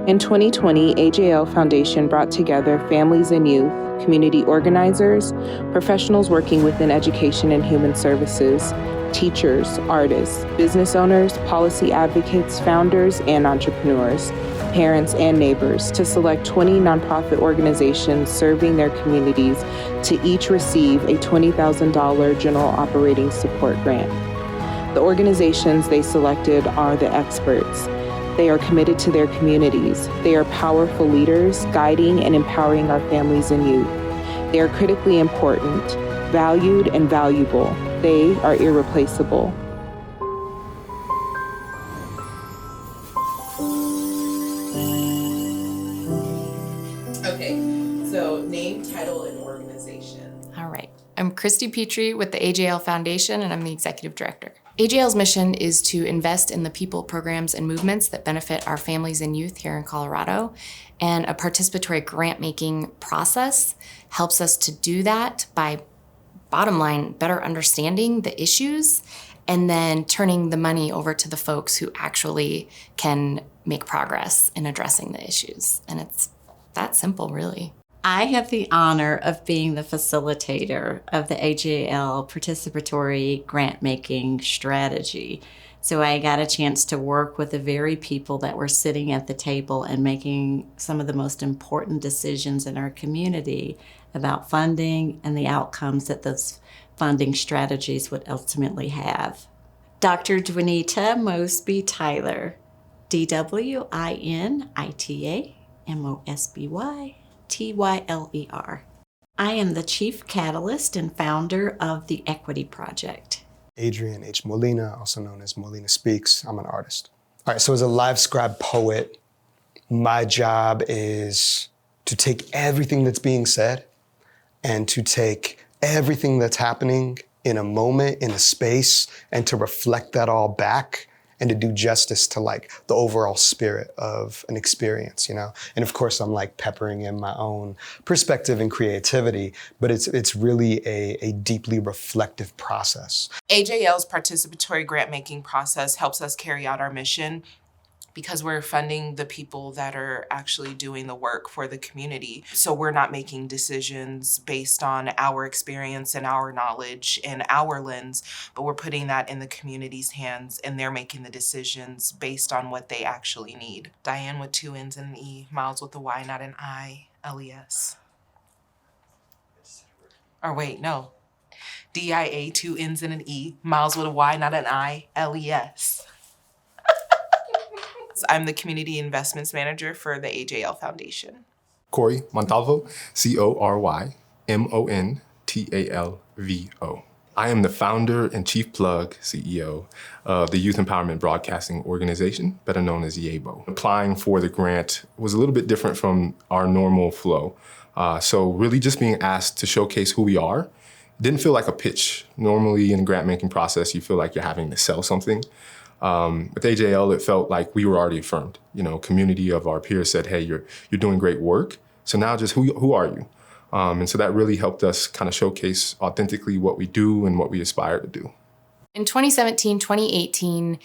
In 2020, AJL Foundation brought together families and youth, community organizers, professionals working within education and human services, teachers, artists, business owners, policy advocates, founders, and entrepreneurs, parents, and neighbors to select 20 nonprofit organizations serving their communities to each receive a $20,000 general operating support grant. The organizations they selected are the experts. They are committed to their communities. They are powerful leaders, guiding and empowering our families and youth. They are critically important, valued, and valuable. They are irreplaceable. Okay, so name, title, and organization. All right. I'm Christy Petrie with the AJL Foundation, and I'm the executive director. AJL's mission is to invest in the people, programs, and movements that benefit our families and youth here in Colorado. And a participatory grant-making process helps us to do that by, bottom line, better understanding the issues and then turning the money over to the folks who actually can make progress in addressing the issues. And it's that simple, really. I have the honor of being the facilitator of the AJL Participatory Grant-Making Strategy. So I got a chance to work with the very people that were sitting at the table and making some of the most important decisions in our community about funding and the outcomes that those funding strategies would ultimately have. Dr. Dwanita Mosby Tyler, DWINITA MOSBY TYLER. I am the Chief Catalyst and founder of the Equity Project. Adrian H. Molina, also known as Molina Speaks. I'm an artist. All right, so as a live scribe poet, my job is to take everything that's being said and to take everything that's happening in a moment, in a space, and to reflect that all back and to do justice to like the overall spirit of an experience, you know? And of course, I'm like peppering in my own perspective and creativity, but it's really a deeply reflective process. AJL's participatory grant-making process helps us carry out our mission because we're funding the people that are actually doing the work for the community. So we're not making decisions based on our experience and our knowledge and our lens, but we're putting that in the community's hands and they're making the decisions based on what they actually need. Diane with 2 N's and an E, Miles with a Y, not an I, LES. Or wait, no. DIA, 2 N's and an E, Miles with a Y, not an I, LES. I'm the Community Investments Manager for the AJL Foundation. Corey Montalvo, CORYMONTALVO. I am the founder and chief plug CEO of the Youth Empowerment Broadcasting Organization, better known as YABO. Applying for the grant was a little bit different from our normal flow. So really just being asked to showcase who we are didn't feel like a pitch. Normally in the grant making process, you feel like you're having to sell something. With AJL, it felt like we were already affirmed. You know, community of our peers said, hey, you're doing great work. So now just who are you? And so that really helped us kind of showcase authentically what we do and what we aspire to do. In 2017, 2018,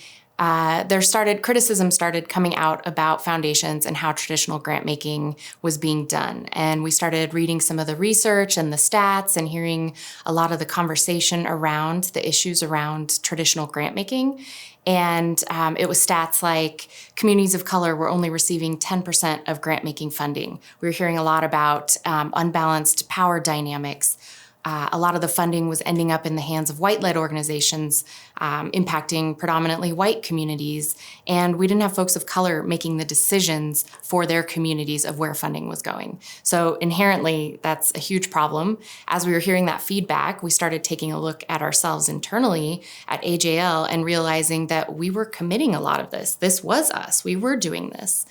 criticism started coming out about foundations and how traditional grant making was being done. And we started reading some of the research and the stats and hearing a lot of the conversation around the issues around traditional grant making. And it was stats like communities of color were only receiving 10% of grant making funding. We were hearing a lot about unbalanced power dynamics. A lot of the funding was ending up in the hands of white-led organizations, impacting predominantly white communities, and we didn't have folks of color making the decisions for their communities of where funding was going. So inherently, that's a huge problem. As we were hearing that feedback, we started taking a look at ourselves internally at AJL and realizing that we were committing a lot of this. This was us. We were doing this.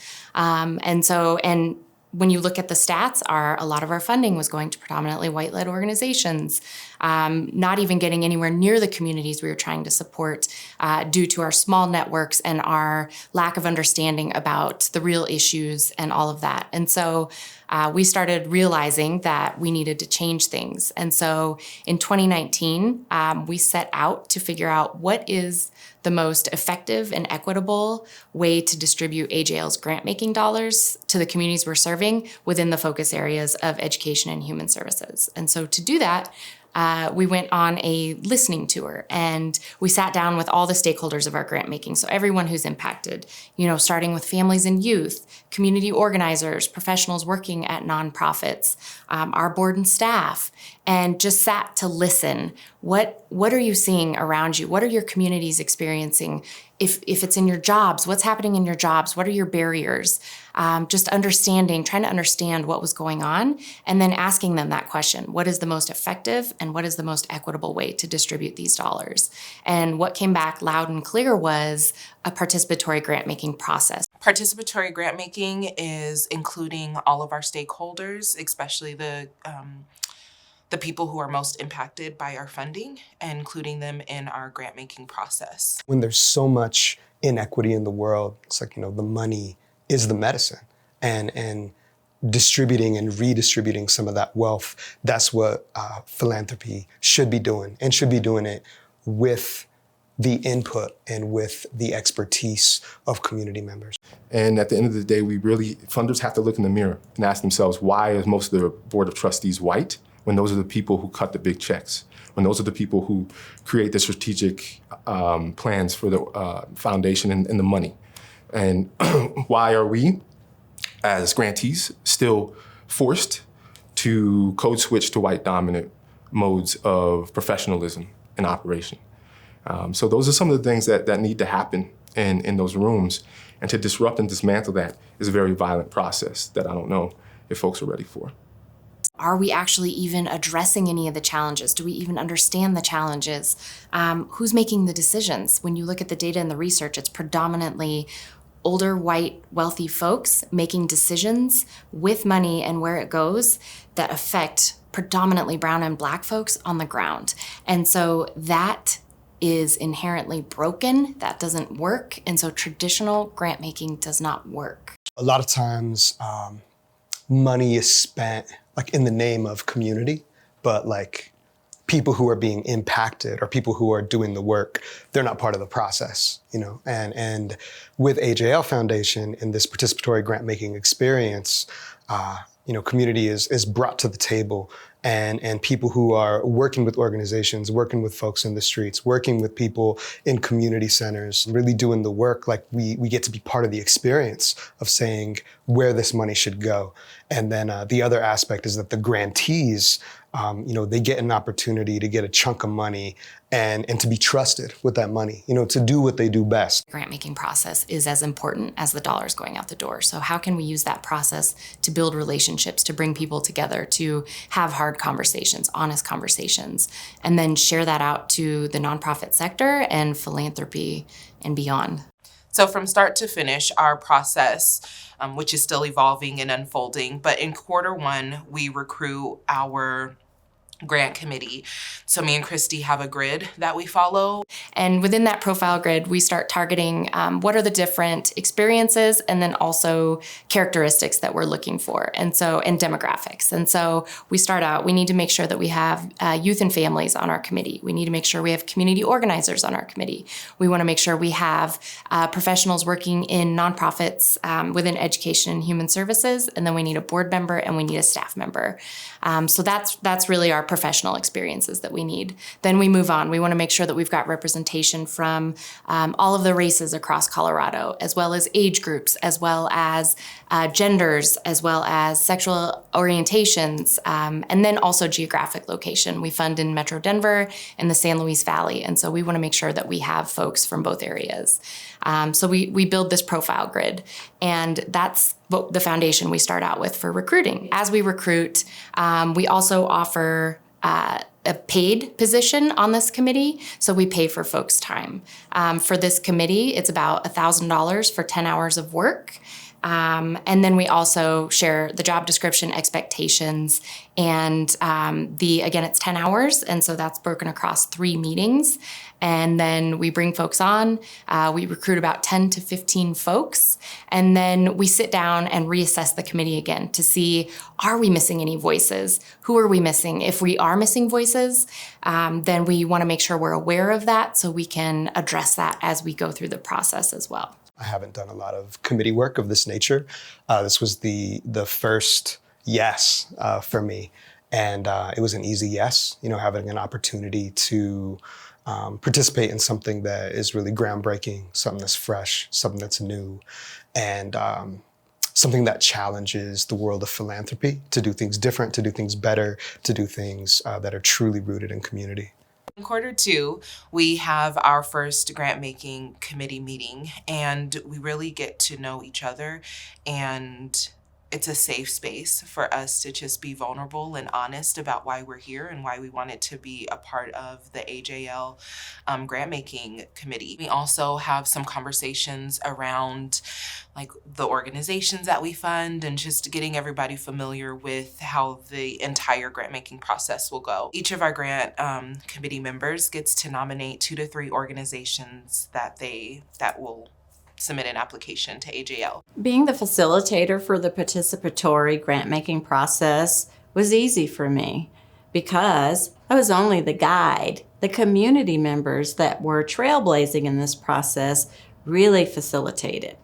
When you look at the stats, a lot of our funding was going to predominantly white-led organizations. not even getting anywhere near the communities we were trying to support due to our small networks and our lack of understanding about the real issues and all of that. And so we started realizing that we needed to change things. And so in 2019, we set out to figure out what is the most effective and equitable way to distribute AJL's grant-making dollars to the communities we're serving within the focus areas of education and human services. And so to do that, we went on a listening tour and we sat down with all the stakeholders of our grant making. So everyone who's impacted, starting with families and youth, community organizers, professionals working at nonprofits, our board and staff, and just sat to listen. What are you seeing around you? What are your communities experiencing? If it's in your jobs, what's happening in your jobs? What are your barriers? Just trying to understand what was going on, and then asking them that question: what is the most effective and what is the most equitable way to distribute these dollars? And what came back loud and clear was a participatory grant-making process. Participatory grant-making is including all of our stakeholders, especially the people who are most impacted by our funding, and including them in our grant-making process. When there's so much inequity in the world, it's like, the money is the medicine. And distributing and redistributing some of that wealth, that's what philanthropy should be doing, and should be doing it with the input and with the expertise of community members. And at the end of the day, funders have to look in the mirror and ask themselves, why is most of the board of trustees white when those are the people who cut the big checks, when those are the people who create the strategic plans for the foundation and the money? And why are we, as grantees, still forced to code switch to white dominant modes of professionalism and operation? So those are some of the things that need to happen in those rooms. And to disrupt and dismantle that is a very violent process that I don't know if folks are ready for. Are we actually even addressing any of the challenges? Do we even understand the challenges? Who's making the decisions? When you look at the data and the research, it's predominantly older, white, wealthy folks making decisions with money and where it goes that affect predominantly brown and black folks on the ground. And so that is inherently broken. That doesn't work. And so traditional grant making does not work. A lot of times money is spent like in the name of community, but like people who are being impacted or people who are doing the work, they're not part of the process, And with AJL Foundation in this participatory grant making experience, community is brought to the table, and people who are working with organizations, working with folks in the streets, working with people in community centers, really doing the work, like we get to be part of the experience of saying where this money should go. And then the other aspect is that the grantees, they get an opportunity to get a chunk of money and to be trusted with that money, to do what they do best. The grant-making process is as important as the dollars going out the door. So how can we use that process to build relationships, to bring people together, to have hard conversations, honest conversations, and then share that out to the nonprofit sector and philanthropy and beyond? So from start to finish, our process, which is still evolving and unfolding, but in Q1, we recruit our grant committee. So me and Christy have a grid that we follow. And within that profile grid, we start targeting what are the different experiences and then also characteristics that we're looking for, and demographics. And so we start out, we need to make sure that we have youth and families on our committee. We need to make sure we have community organizers on our committee. We want to make sure we have professionals working in nonprofits within education and human services, and then we need a board member and we need a staff member. So that's really our professional experiences that we need. Then we move on. We want to make sure that we've got representation from all of the races across Colorado, as well as age groups, as well as genders, as well as sexual orientations, and then also geographic location. We fund in Metro Denver and the San Luis Valley, and so we want to make sure that we have folks from both areas. So we build this profile grid, and that's the foundation we start out with for recruiting. As we recruit, we also offer a paid position on this committee, so we pay for folks' time. For this committee, it's about $1,000 for 10 hours of work. And then we also share the job description, expectations, and again, it's 10 hours. And so that's broken across 3 meetings. And then we bring folks on. We recruit about 10 to 15 folks. And then we sit down and reassess the committee again to see, are we missing any voices? Who are we missing? If we are missing voices, then we want to make sure we're aware of that so we can address that as we go through the process as well. I haven't done a lot of committee work of this nature. This was the first yes for me. And it was an easy yes, having an opportunity to participate in something that is really groundbreaking, something that's fresh, something that's new, and something that challenges the world of philanthropy to do things different, to do things better, to do things that are truly rooted in community. In Q2, we have our first grant-making committee meeting, and we really get to know each other, and it's a safe space for us to just be vulnerable and honest about why we're here and why we wanted to be a part of the AJL grant-making committee. We also have some conversations around like the organizations that we fund and just getting everybody familiar with how the entire grant-making process will go. Each of our grant committee members gets to nominate 2 to 3 organizations that will submit an application to AJL. Being the facilitator for the participatory grant-making process was easy for me because I was only the guide. The community members that were trailblazing in this process really facilitated.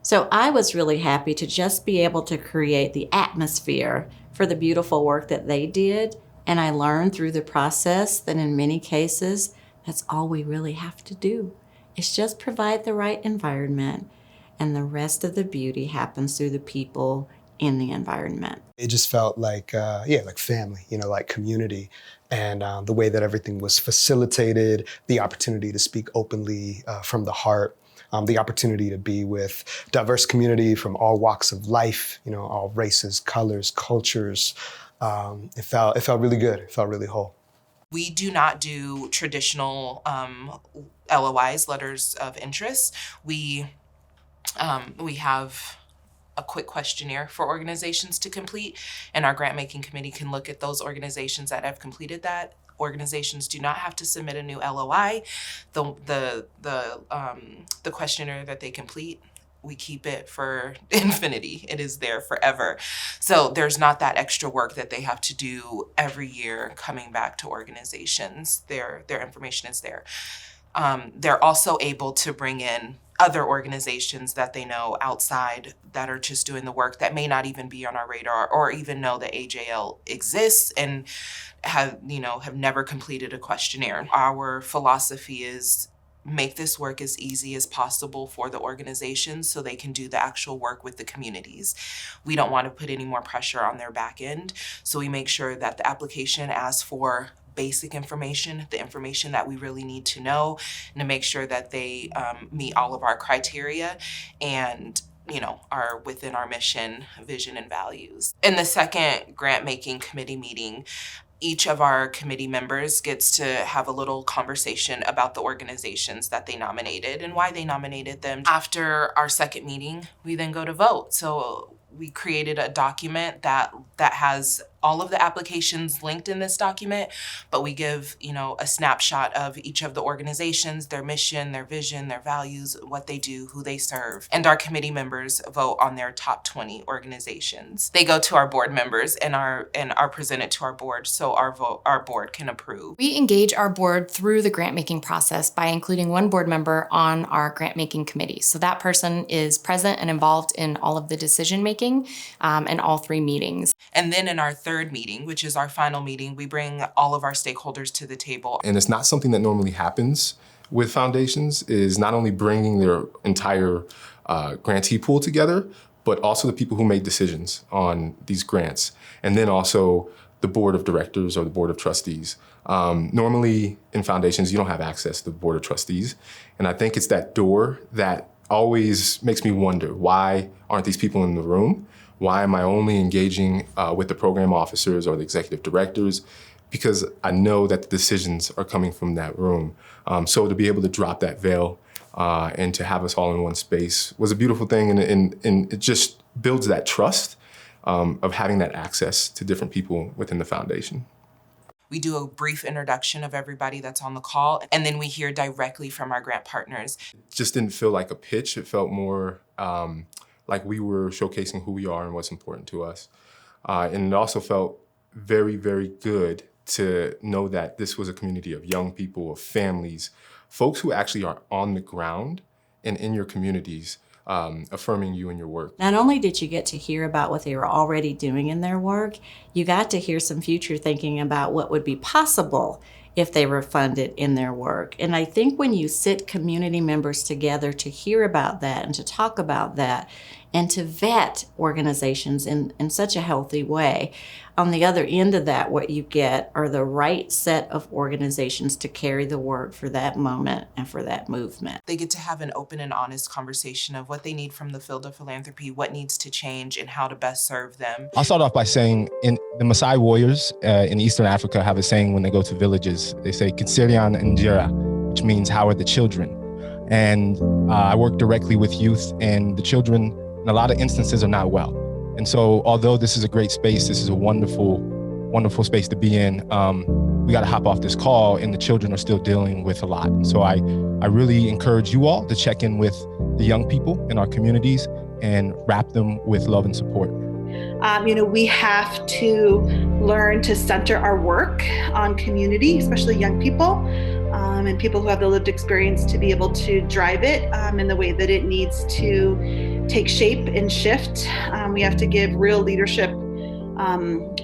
So I was really happy to just be able to create the atmosphere for the beautiful work that they did. And I learned through the process that in many cases, that's all we really have to do. It's just provide the right environment, and the rest of the beauty happens through the people in the environment. It just felt like, like family, like community. And the way that everything was facilitated, the opportunity to speak openly from the heart, the opportunity to be with diverse community from all walks of life, all races, colors, cultures. It felt really good. It felt really whole. We do not do traditional LOIs, letters of interest. We have a quick questionnaire for organizations to complete, and our grant-making committee can look at those organizations that have completed that. Organizations do not have to submit a new LOI. The questionnaire that they complete, we keep it for infinity. It is there forever. So there's not that extra work that they have to do every year coming back to organizations. Their information is there. They're also able to bring in other organizations that they know outside that are just doing the work that may not even be on our radar or even know that AJL exists and have never completed a questionnaire. Our philosophy is make this work as easy as possible for the organizations so they can do the actual work with the communities. We don't want to put any more pressure on their back end, so we make sure that the application asks for basic information, the information that we really need to know, and to make sure that they meet all of our criteria and are within our mission, vision, and values. In the second grant-making committee meeting, each of our committee members gets to have a little conversation about the organizations that they nominated and why they nominated them. After our second meeting, we then go to vote. So we created a document that has all of the applications linked in this document, but we give, a snapshot of each of the organizations, their mission, their vision, their values, what they do, who they serve. And our committee members vote on their top 20 organizations. They go to our board members and are presented to our board so our board can approve. We engage our board through the grant-making process by including one board member on our grant-making committee. So that person is present and involved in all of the decision-making and all 3 meetings. And then in our third meeting, which is our final meeting, we bring all of our stakeholders to the table. And it's not something that normally happens with foundations, is not only bringing their entire grantee pool together, but also the people who made decisions on these grants. And then also the board of directors or the board of trustees. Normally in foundations, you don't have access to the board of trustees. And I think it's that door that always makes me wonder, why aren't these people in the room? Why am I only engaging with the program officers or the executive directors? Because I know that the decisions are coming from that room. So to be able to drop that veil and to have us all in one space was a beautiful thing, and it just builds that trust of having that access to different people within the foundation. We do a brief introduction of everybody that's on the call, and then we hear directly from our grant partners. It just didn't feel like a pitch. It felt more like we were showcasing who we are and what's important to us. And it also felt very, very good to know that this was a community of young people, of families, folks who actually are on the ground and in your communities, affirming you and your work. Not only did you get to hear about what they were already doing in their work, you got to hear some future thinking about what would be possible if they were funded in their work. And I think when you sit community members together to hear about that and to talk about that and to vet organizations in such a healthy way, on the other end of that, what you get are the right set of organizations to carry the work for that moment and for that movement. They get to have an open and honest conversation of what they need from the field of philanthropy, what needs to change, and how to best serve them. I'll start off by saying in the Maasai warriors in Eastern Africa have a saying when they go to villages. They say, Kitsirian Njira, which means how are the children? And I work directly with youth, and the children in a lot of instances are not well. And so although this is a great space, this is a wonderful, wonderful space to be in, we got to hop off this call, and the children are still dealing with a lot. And so I really encourage you all to check in with the young people in our communities and wrap them with love and support. We have to learn to center our work on community, especially young people, and people who have the lived experience to be able to drive it in the way that it needs to take shape and shift. We have to give real leadership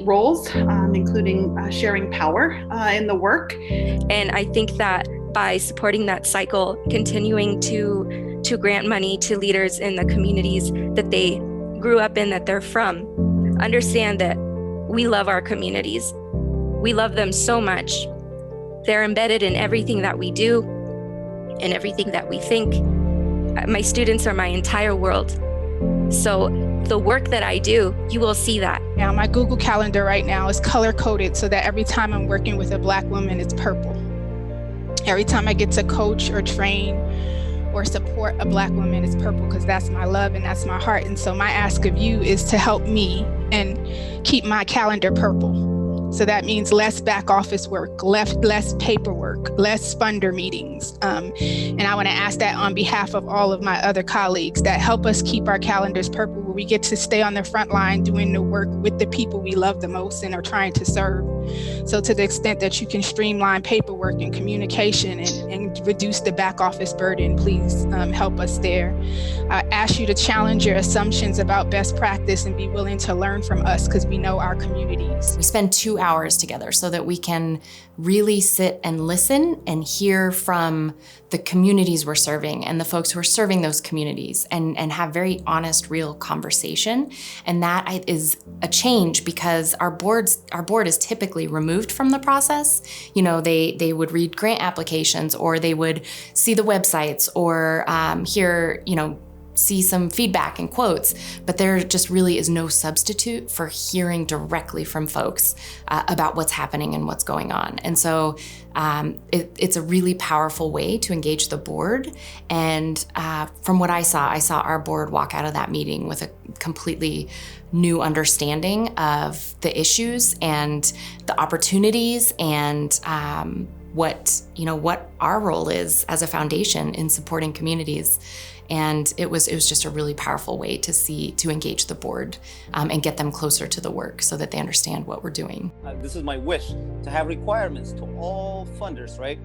roles, including sharing power in the work. And I think that by supporting that cycle, continuing to grant money to leaders in the communities that they grew up in, that they're from, understand that we love our communities. We love them so much. They're embedded in everything that we do and everything that we think. My students are my entire world. So the work that I do, you will see that. Now, my Google Calendar right now is color-coded so that every time I'm working with a Black woman, it's purple. Every time I get to coach or train or support a Black woman, it's purple, because that's my love and that's my heart. And so my ask of you is to help me and keep my calendar purple. So that means less back office work, less paperwork, less funder meetings. And I want to ask that on behalf of all of my other colleagues that help us keep our calendars purple, where we get to stay on the front line doing the work with the people we love the most and are trying to serve. So to the extent that you can streamline paperwork and communication and reduce the back office burden, please help us there. I ask you to challenge your assumptions about best practice and be willing to learn from us, because we know our communities. We spend 2 hours together so that we can really sit and listen and hear from the communities we're serving and the folks who are serving those communities, and have very honest, real conversation. And that is a change, because our board is typically removed from the process. You know, they would read grant applications, or they would see the websites, or hear, see some feedback and quotes, but there just really is no substitute for hearing directly from folks about what's happening and what's going on. And so it's a really powerful way to engage the board. And from what I saw our board walk out of that meeting with a completely new understanding of the issues and the opportunities, and what our role is as a foundation in supporting communities. And it was just a really powerful way to engage the board and get them closer to the work so that they understand what we're doing. This is my wish, to have requirements to all funders, right?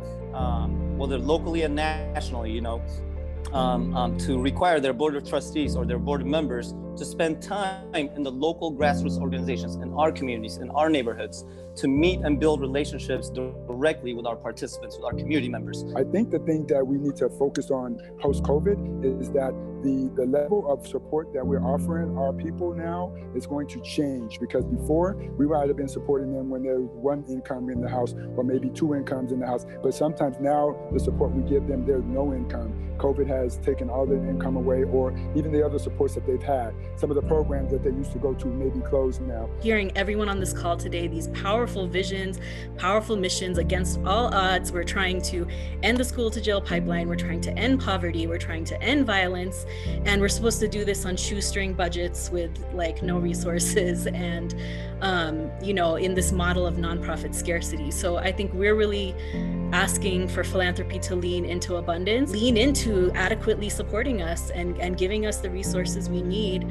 Whether locally and nationally, to require their board of trustees or their board members to spend time in the local grassroots organizations in our communities, in our neighborhoods, to meet and build relationships directly with our participants, with our community members. I think the thing that we need to focus on post-COVID is that the level of support that we're offering our people now is going to change, because before we might have been supporting them when there's one income in the house or maybe 2 incomes in the house, but sometimes now the support we give them, there's no income. COVID has taken all their income away, or even the other supports that they've had. some of the programs that they used to go to may be closed now. Hearing everyone on this call today, these powerful visions, powerful missions against all odds. We're trying to end the school to jail pipeline. We're trying to end poverty. We're trying to end violence. And we're supposed to do this on shoestring budgets with like no resources and, in this model of nonprofit scarcity. So I think we're really asking for philanthropy to lean into abundance, lean into adequately supporting us and giving us the resources we need.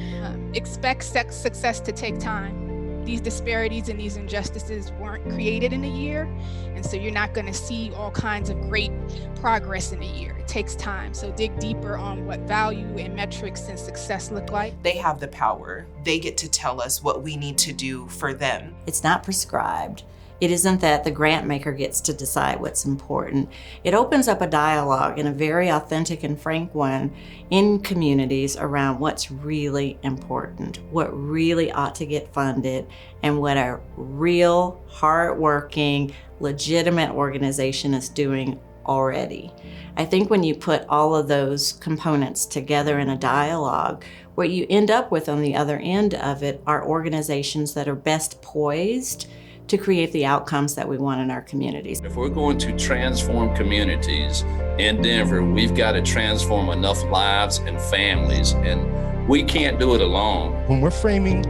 Expect success to take time. These disparities and these injustices weren't created in a year. And so you're not going to see all kinds of great progress in a year. It takes time. So dig deeper on what value and metrics and success look like. They have the power. They get to tell us what we need to do for them. It's not prescribed. It isn't that the grant maker gets to decide what's important. It opens up a dialogue, and a very authentic and frank one, in communities around what's really important, what really ought to get funded, and what a real, hardworking, legitimate organization is doing already. I think when you put all of those components together in a dialogue, what you end up with on the other end of it are organizations that are best poised to create the outcomes that we want in our communities. If we're going to transform communities in Denver, we've got to transform enough lives and families, and we can't do it alone. When we're framing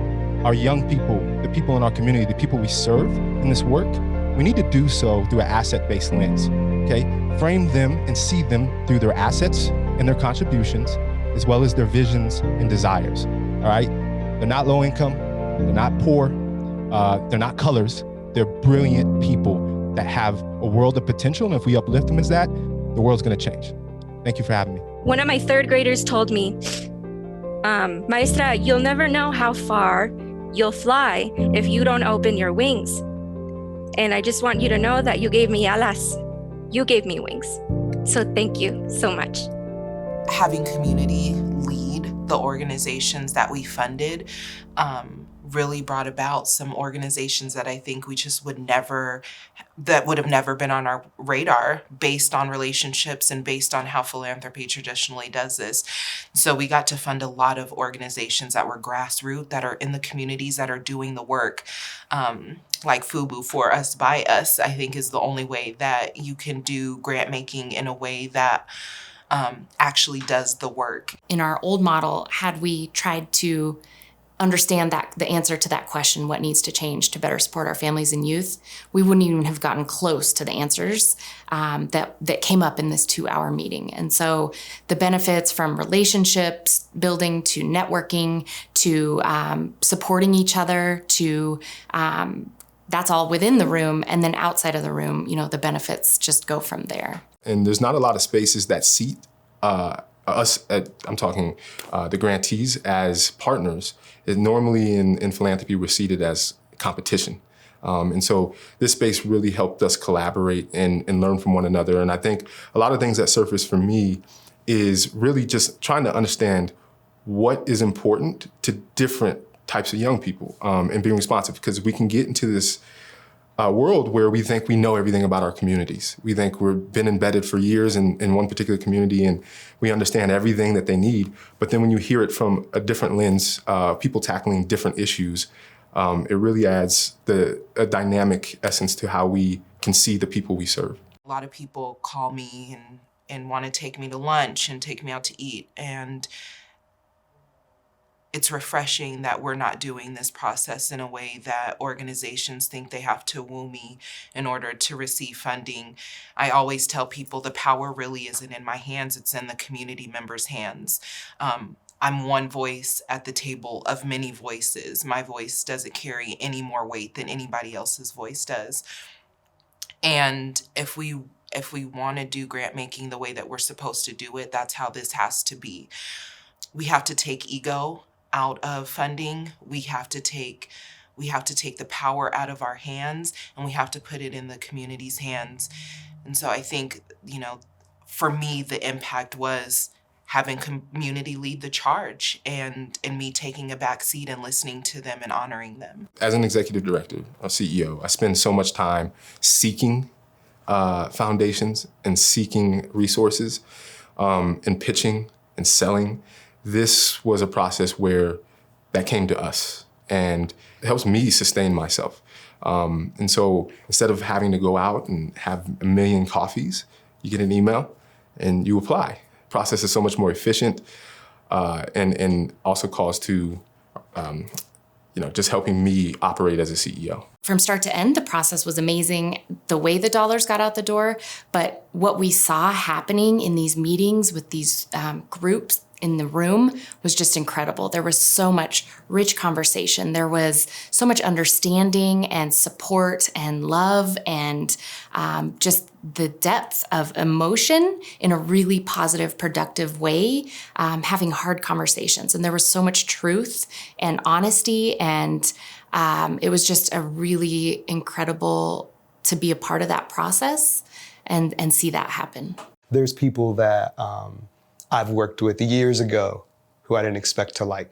our young people, the people in our community, the people we serve in this work, we need to do so through an asset-based lens, okay? Frame them and see them through their assets and their contributions, as well as their visions and desires, all right? They're not low income, they're not poor, they're not colors. They're brilliant people that have a world of potential. And if we uplift them as that, the world's going to change. Thank you for having me. One of my third graders told me, Maestra, you'll never know how far you'll fly if you don't open your wings. And I just want you to know that you gave me alas. You gave me wings. So thank you so much. Having community lead the organizations that we funded, really brought about some organizations that I think we just would have never been on our radar based on relationships and based on how philanthropy traditionally does this. So we got to fund a lot of organizations that were grassroots, that are in the communities, that are doing the work. Like FUBU, For Us, By Us, I think is the only way that you can do grant making in a way that actually does the work. In our old model, had we tried to understand that the answer to that question, what needs to change to better support our families and youth, we wouldn't even have gotten close to the answers that came up in this 2-hour meeting. And so the benefits from relationships building to networking to supporting each other to that's all within the room. And then outside of the room, the benefits just go from there. And there's not a lot of spaces that seat I'm talking the grantees as partners. Normally in philanthropy, we're seated as competition. And so this space really helped us collaborate and learn from one another. And I think a lot of things that surfaced for me is really just trying to understand what is important to different types of young people and being responsive, because we can get into this world where we think we know everything about our communities. We think we've been embedded for years in one particular community and we understand everything that they need. But then when you hear it from a different lens, people tackling different issues, it really adds a dynamic essence to how we can see the people we serve. A lot of people call me and want to take me to lunch and take me out to eat. And it's refreshing that we're not doing this process in a way that organizations think they have to woo me in order to receive funding. I always tell people the power really isn't in my hands, it's in the community members' hands. I'm one voice at the table of many voices. My voice doesn't carry any more weight than anybody else's voice does. And if we want to do grant making the way that we're supposed to do it, that's how this has to be. We have to take ego out of funding. We have to take the power out of our hands and we have to put it in the community's hands. And so I think, for me, the impact was having community lead the charge and me taking a back seat and listening to them and honoring them. As an executive director, a CEO, I spend so much time seeking foundations and seeking resources and pitching and selling. This was a process where that came to us, and it helps me sustain myself. And so instead of having to go out and have a million coffees, you get an email and you apply. The process is so much more efficient, and also calls to, just helping me operate as a CEO. From start to end, the process was amazing, the way the dollars got out the door, but what we saw happening in these meetings with these groups in the room was just incredible. There was so much rich conversation. There was so much understanding and support and love and just the depth of emotion in a really positive, productive way, having hard conversations. And there was so much truth and honesty, and it was just a really incredible to be a part of that process and see that happen. There's people that I've worked with years ago who I didn't expect to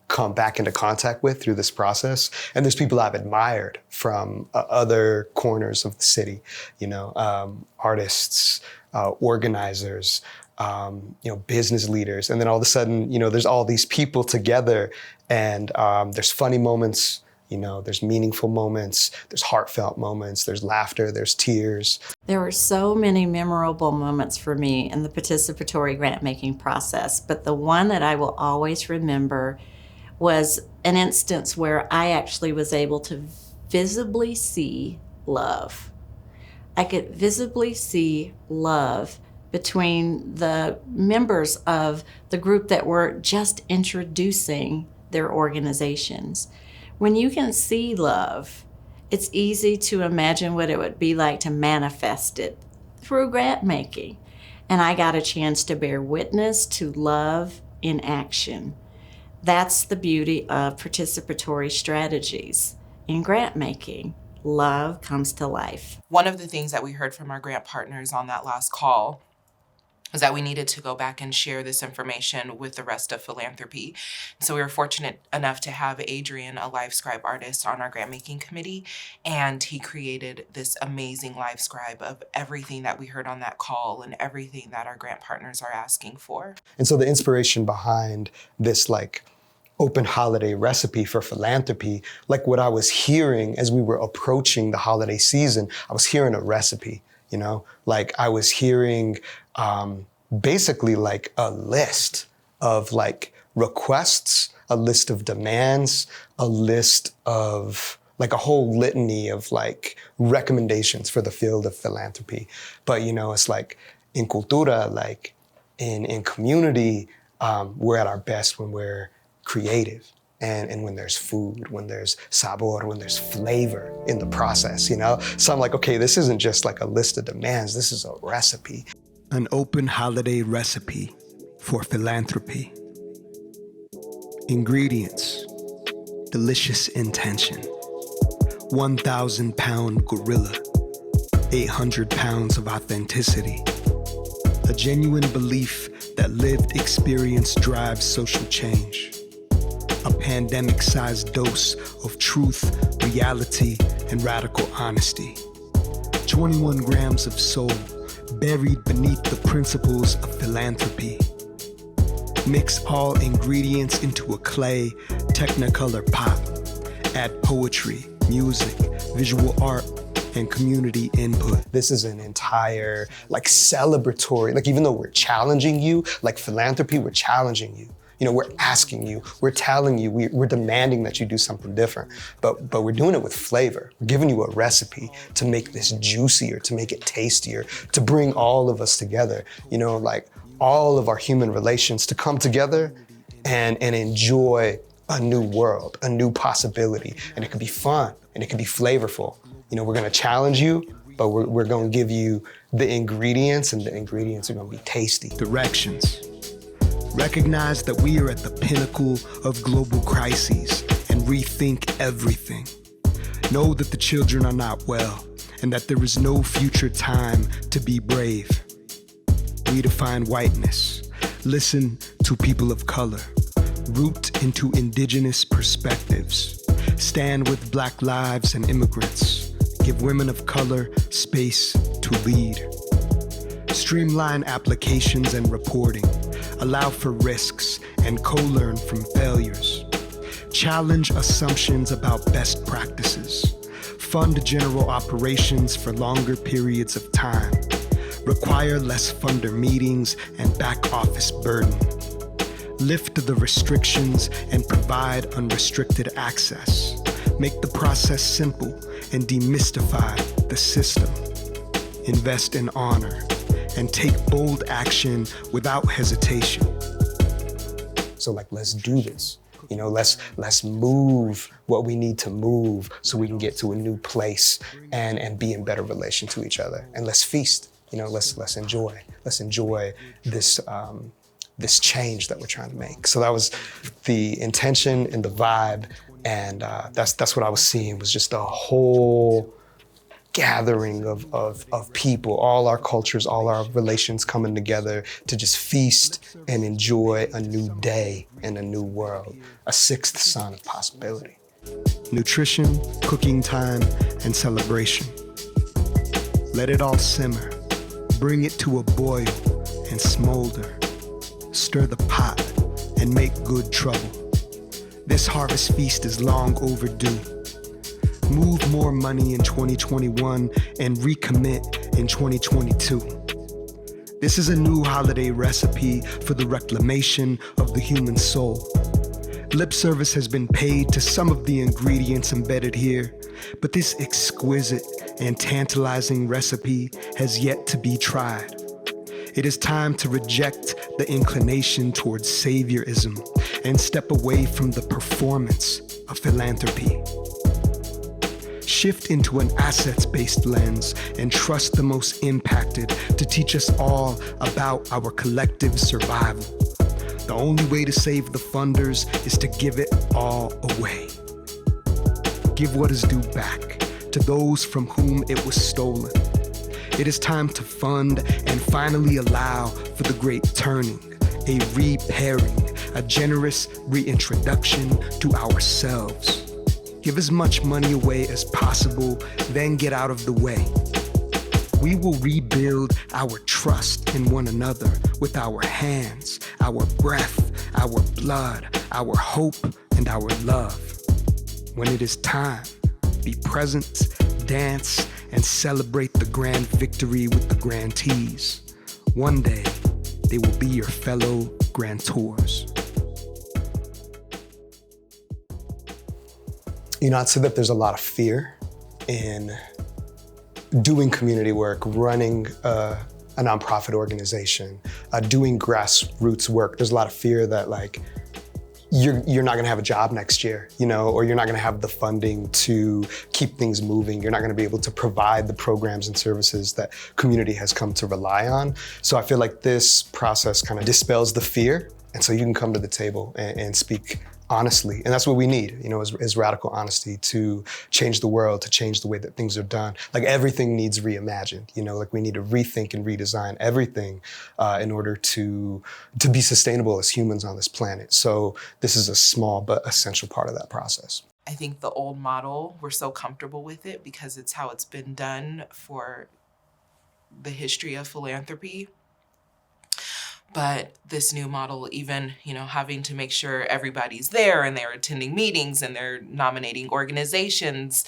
come back into contact with through this process. And there's people I've admired from other corners of the city, artists, organizers, business leaders. And then all of a sudden, there's all these people together, and there's funny moments, there's meaningful moments, there's heartfelt moments, there's laughter, there's tears. There were so many memorable moments for me in the participatory grant-making process, but the one that I will always remember was an instance where I actually was able to visibly see love. I could visibly see love between the members of the group that were just introducing their organizations. When you can see love, it's easy to imagine what it would be like to manifest it through grant making. And I got a chance to bear witness to love in action. That's the beauty of participatory strategies. In grant making, love comes to life. One of the things that we heard from our grant partners on that last call was that we needed to go back and share this information with the rest of philanthropy. So we were fortunate enough to have Adrian, a live scribe artist, on our grant making committee, and he created this amazing live scribe of everything that we heard on that call and everything that our grant partners are asking for. And so the inspiration behind this open holiday recipe for philanthropy, what I was hearing as we were approaching the holiday season, I was hearing a recipe, I was hearing basically a list of requests, a list of demands, a list of a whole litany of recommendations for the field of philanthropy. But it's in cultura, in community, we're at our best when we're creative. And when there's food, when there's sabor, when there's flavor in the process, So I'm okay, this isn't just a list of demands, this is a recipe. An open holiday recipe for philanthropy. Ingredients: delicious intention, 1,000-pound gorilla, 800 pounds of authenticity, a genuine belief that lived experience drives social change. A pandemic-sized dose of truth, reality, and radical honesty. 21 grams of soul buried beneath the principles of philanthropy. Mix all ingredients into a clay Technicolor pot. Add poetry, music, visual art, and community input. This is an entire celebratory, even though we're challenging you, philanthropy, we're challenging you. We're asking you, we're telling you, we're demanding that you do something different, but we're doing it with flavor. We're giving you a recipe to make this juicier, to make it tastier, to bring all of us together, all of our human relations to come together and enjoy a new world, a new possibility. And it could be fun, and it could be flavorful. We're gonna challenge you, but we're gonna give you the ingredients, and the ingredients are gonna be tasty. Directions. Recognize that we are at the pinnacle of global crises and rethink everything. Know that the children are not well and that there is no future time to be brave. Redefine whiteness. Listen to people of color. Root into indigenous perspectives. Stand with Black lives and immigrants. Give women of color space to lead. Streamline applications and reporting. Allow for risks and co-learn from failures. Challenge assumptions about best practices. Fund general operations for longer periods of time. Require less funder meetings and back office burden. Lift the restrictions and provide unrestricted access. Make the process simple and demystify the system. Invest in honor and take bold action without hesitation. So let's do this. Let's move what we need to move so we can get to a new place and be in better relation to each other. And let's feast. Let's enjoy. Let's enjoy this change that we're trying to make. So that was the intention and the vibe, and that's what I was seeing, was just a whole gathering of people, all our cultures, all our relations coming together to just feast and enjoy a new day and a new world, a sixth sun of possibility. Nutrition, cooking time, and celebration. Let it all simmer. Bring it to a boil and smolder. Stir the pot and make good trouble. This harvest feast is long overdue. Move more money in 2021 and recommit in 2022. This is a new holiday recipe for the reclamation of the human soul. Lip service has been paid to some of the ingredients embedded here, but this exquisite and tantalizing recipe has yet to be tried. It is time to reject the inclination towards saviorism and step away from the performance of philanthropy. Shift into an assets-based lens and trust the most impacted to teach us all about our collective survival. The only way to save the funders is to give it all away. Give what is due back to those from whom it was stolen. It is time to fund and finally allow for the great turning, a repairing, a generous reintroduction to ourselves. Give as much money away as possible, then get out of the way. We will rebuild our trust in one another with our hands, our breath, our blood, our hope, and our love. When it is time, be present, dance, and celebrate the grand victory with the grantees. One day, they will be your fellow grantors. I'd say that there's a lot of fear in doing community work, running a nonprofit organization, doing grassroots work. There's a lot of fear that you're not gonna have a job next year, or you're not gonna have the funding to keep things moving. You're not gonna be able to provide the programs and services that community has come to rely on. So I feel like this process kind of dispels the fear. And so you can come to the table and speak honestly. And that's what we need, is radical honesty to change the world, to change the way that things are done. Everything needs reimagined, we need to rethink and redesign everything in order to be sustainable as humans on this planet. So this is a small but essential part of that process. I think the old model, we're so comfortable with it because it's how it's been done for the history of philanthropy. But this new model, even, having to make sure everybody's there and they're attending meetings and they're nominating organizations,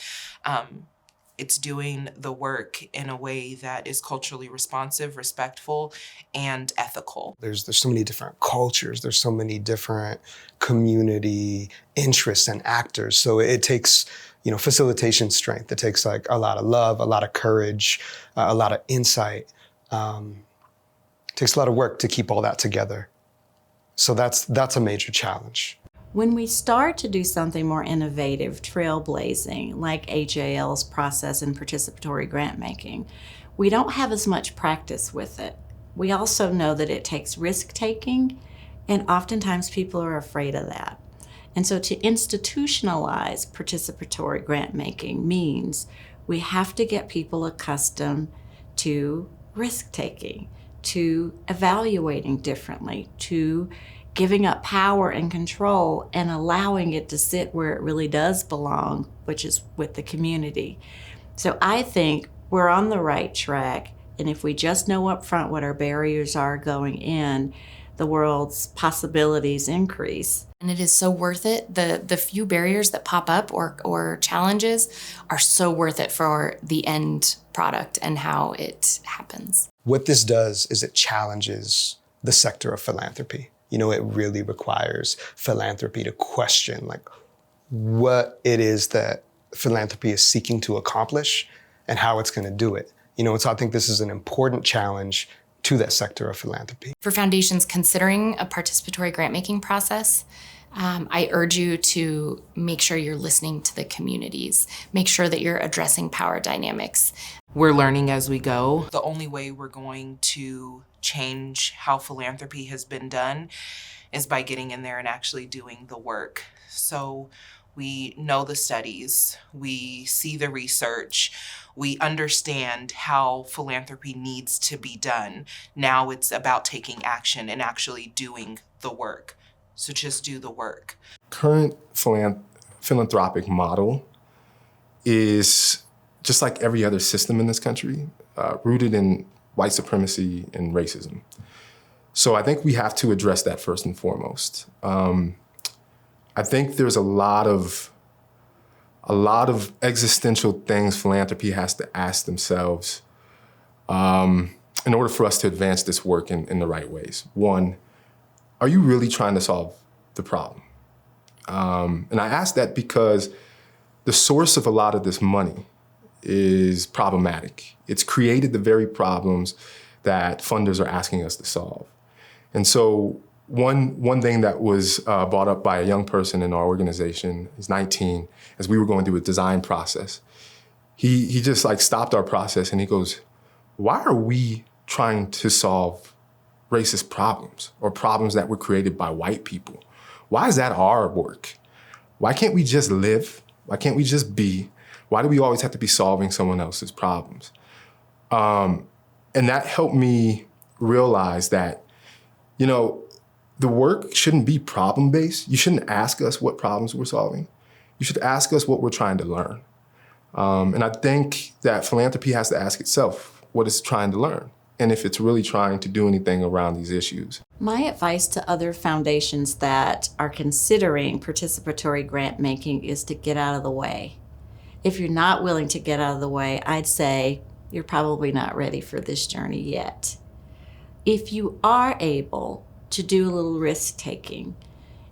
it's doing the work in a way that is culturally responsive, respectful, and ethical. There's so many different cultures. There's so many different community interests and actors. So it takes, facilitation strength. It takes a lot of love, a lot of courage, a lot of insight. It takes a lot of work to keep all that together. So that's a major challenge. When we start to do something more innovative, trailblazing, like AJL's process in participatory grant making, we don't have as much practice with it. We also know that it takes risk-taking, and oftentimes people are afraid of that. And so to institutionalize participatory grant making means we have to get people accustomed to risk-taking, to evaluating differently, to giving up power and control and allowing it to sit where it really does belong, which is with the community. So I think we're on the right track, and if we just know up front what our barriers are going in, the world's possibilities increase. And it is so worth it. The few barriers that pop up or challenges are so worth it for the end product and how it happens. What this does is it challenges the sector of philanthropy. You know, it really requires philanthropy to question like what it is that philanthropy is seeking to accomplish and how it's going to do it. You know, and so I think this is an important challenge to that sector of philanthropy. For foundations considering a participatory grant-making process, I urge you to make sure you're listening to the communities. Make sure that you're addressing power dynamics. We're learning as we go. The only way we're going to change how philanthropy has been done is by getting in there and actually doing the work. So we know the studies, we see the research, we understand how philanthropy needs to be done. Now it's about taking action and actually doing the work. So just do the work. Current philanthropic model is just like every other system in this country, rooted in white supremacy and racism. So I think we have to address that first and foremost. I think there's a lot of existential things philanthropy has to ask themselves in order for us to advance this work in the right ways. One, are you really trying to solve the problem? And I ask that because the source of a lot of this money is problematic. It's created the very problems that funders are asking us to solve. And so one thing that was brought up by a young person in our organization, he's 19, as we were going through a design process, he just like stopped our process and he goes, why are we trying to solve racist problems or problems that were created by white people? Why is that our work? Why can't we just live? Why can't we just be? Why do we always have to be solving someone else's problems? And that helped me realize that, you know, the work shouldn't be problem-based. You shouldn't ask us what problems we're solving. You should ask us what we're trying to learn. And I think that philanthropy has to ask itself what it's trying to learn and if it's really trying to do anything around these issues. My advice to other foundations that are considering participatory grant making is to get out of the way. If you're not willing to get out of the way, I'd say you're probably not ready for this journey yet. If you are able to do a little risk taking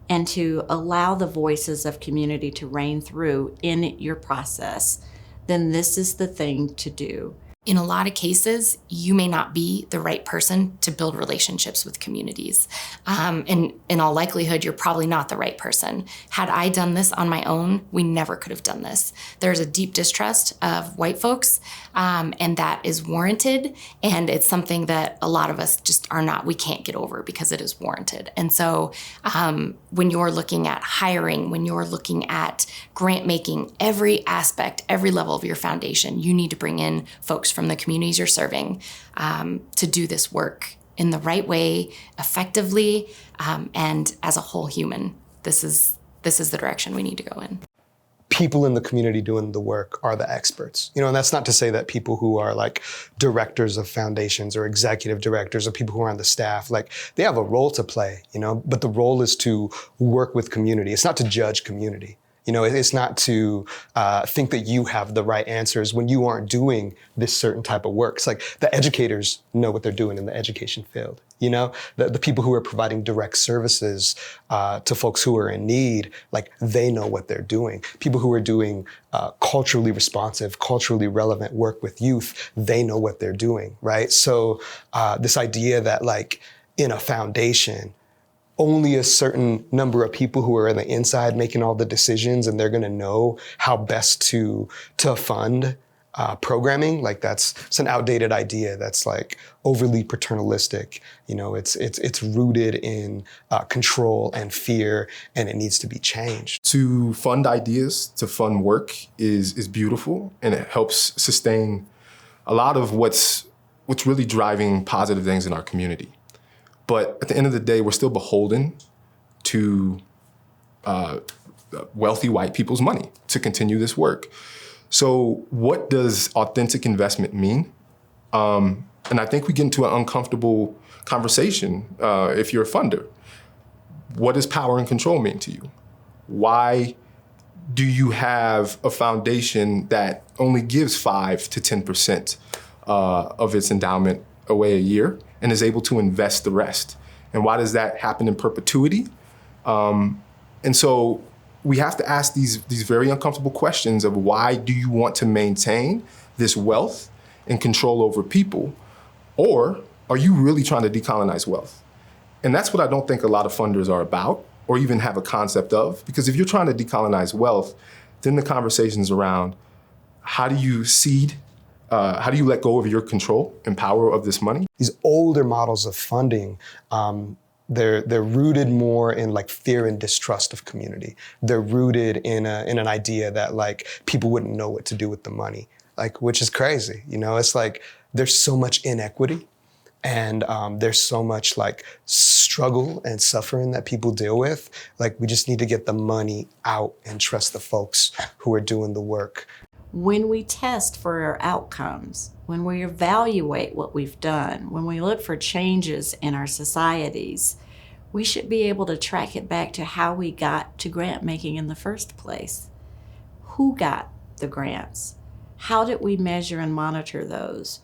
and to allow the voices of community to reign through in your process, then this is the thing to do. In a lot of cases, you may not be the right person to build relationships with communities. And in all likelihood, you're probably not the right person. Had I done this on my own, we never could have done this. There's a deep distrust of white folks, and that is warranted. And it's something that a lot of us just we can't get over because it is warranted. And so when you're looking at hiring, when you're looking at grant making, every aspect, every level of your foundation, you need to bring in folks from the communities you're serving to do this work in the right way, effectively, and as a whole human. This is the direction we need to go in. People in the community doing the work are the experts. You know, and that's not to say that people who are like directors of foundations or executive directors or people who are on the staff, like they have a role to play, you know, but the role is to work with community. It's not to judge community. You know, it's not to think that you have the right answers when you aren't doing this certain type of work. It's like the educators know what they're doing in the education field. You know, the people who are providing direct services to folks who are in need, like they know what they're doing. People who are doing culturally responsive, culturally relevant work with youth, they know what they're doing, right? So this idea that like in a foundation, only a certain number of people who are on the inside making all the decisions and they're gonna know how best to fund programming, like it's an outdated idea that's like overly paternalistic. You know, it's rooted in control and fear, and it needs to be changed. To fund ideas, to fund work is beautiful, and it helps sustain a lot of what's really driving positive things in our community. But at the end of the day, we're still beholden to wealthy white people's money to continue this work. So what does authentic investment mean? And I think we get into an uncomfortable conversation if you're a funder. What does power and control mean to you? Why do you have a foundation that only gives 5 to 10% of its endowment away a year and is able to invest the rest? And why does that happen in perpetuity? And so we have to ask these very uncomfortable questions of why do you want to maintain this wealth and control over people? Or are you really trying to decolonize wealth? And that's what I don't think a lot of funders are about or even have a concept of. Because if you're trying to decolonize wealth, then the conversations around how do you seed, how do you let go of your control and power of this money? These older models of funding, they're rooted more in like fear and distrust of community. They're rooted in an idea that like people wouldn't know what to do with the money, like, which is crazy. You know, it's like there's so much inequity and there's so much like struggle and suffering that people deal with. Like we just need to get the money out and trust the folks who are doing the work. When we test for our outcomes, when we evaluate what we've done, when we look for changes in our societies, we should be able to track it back to how we got to grant making in the first place. Who got the grants? How did we measure and monitor those?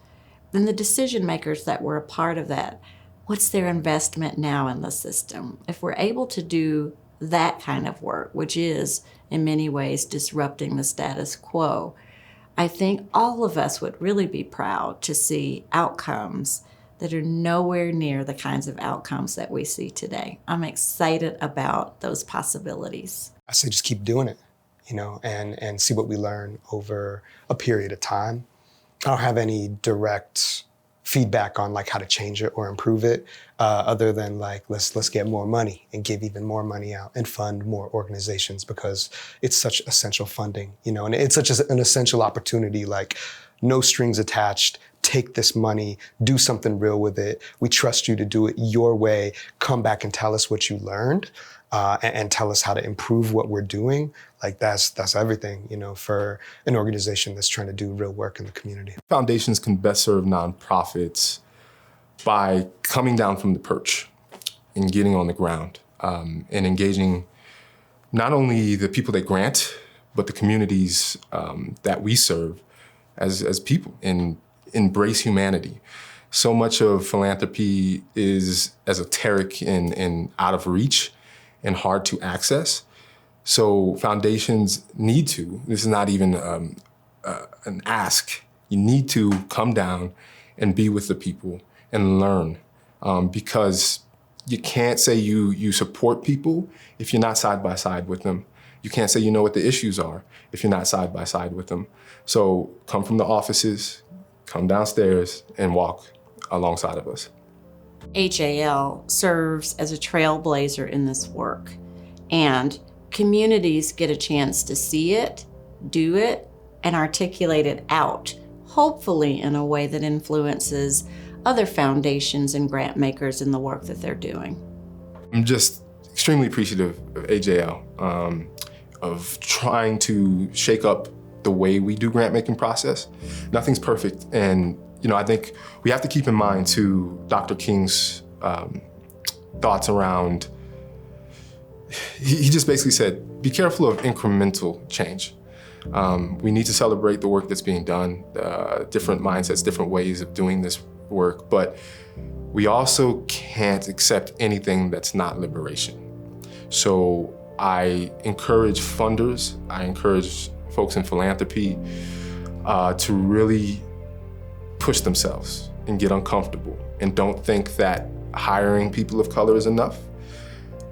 And the decision makers that were a part of that, what's their investment now in the system? If we're able to do that kind of work, which is in many ways disrupting the status quo, I think all of us would really be proud to see outcomes that are nowhere near the kinds of outcomes that we see today. I'm excited about those possibilities. I say just keep doing it, you know, and see what we learn over a period of time. I don't have any direct feedback on like how to change it or improve it, other than like let's get more money and give even more money out and fund more organizations because it's such essential funding, you know, and it's such an essential opportunity, like no strings attached. Take this money, do something real with it. We trust you to do it your way. Come back and tell us what you learned and tell us how to improve what we're doing. Like that's everything, you know, for an organization that's trying to do real work in the community. Foundations can best serve nonprofits by coming down from the perch and getting on the ground and engaging not only the people they grant, but the communities that we serve as people and embrace humanity. So much of philanthropy is esoteric and out of reach and hard to access. So foundations need to, this is not even an ask, you need to come down and be with the people and learn because you can't say you support people if you're not side by side with them. You can't say you know what the issues are if you're not side by side with them. So come from the offices, come downstairs and walk alongside of us. HAL serves as a trailblazer in this work, and communities get a chance to see it, do it, and articulate it out, hopefully in a way that influences other foundations and grant makers in the work that they're doing. I'm just extremely appreciative of AJL, of trying to shake up the way we do grant making process. Nothing's perfect, and you know, I think we have to keep in mind too Dr. King's thoughts around, he just basically said, be careful of incremental change. We need to celebrate the work that's being done, different mindsets, different ways of doing this work, but we also can't accept anything that's not liberation. So I encourage funders, I encourage folks in philanthropy to really push themselves and get uncomfortable and don't think that hiring people of color is enough.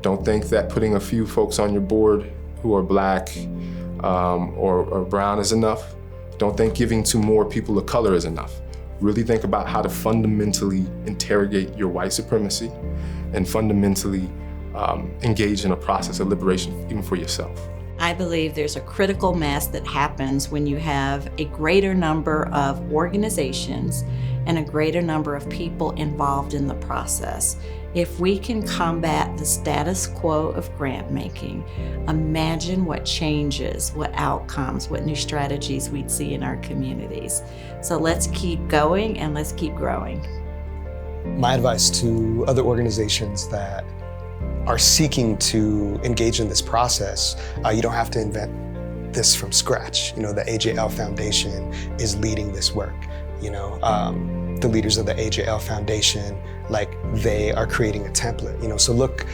Don't think that putting a few folks on your board who are Black or brown is enough. Don't think giving to more people of color is enough. Really think about how to fundamentally interrogate your white supremacy and fundamentally engage in a process of liberation even for yourself. I believe there's a critical mass that happens when you have a greater number of organizations and a greater number of people involved in the process. If we can combat the status quo of grant making, imagine what changes, what outcomes, what new strategies we'd see in our communities. So let's keep going and let's keep growing. My advice to other organizations that are seeking to engage in this process, you don't have to invent this from scratch. You know, the AJL Foundation is leading this work. You know, the leaders of the AJL Foundation, like, they are creating a template. You know, so look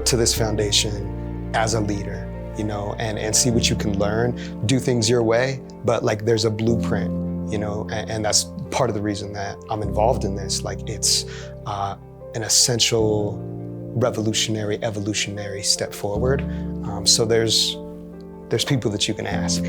to this foundation as a leader, you know, and see what you can learn. Do things your way, but like there's a blueprint, you know, and that's part of the reason that I'm involved in this. Like, it's an essential, revolutionary, evolutionary step forward. So there's people that you can ask.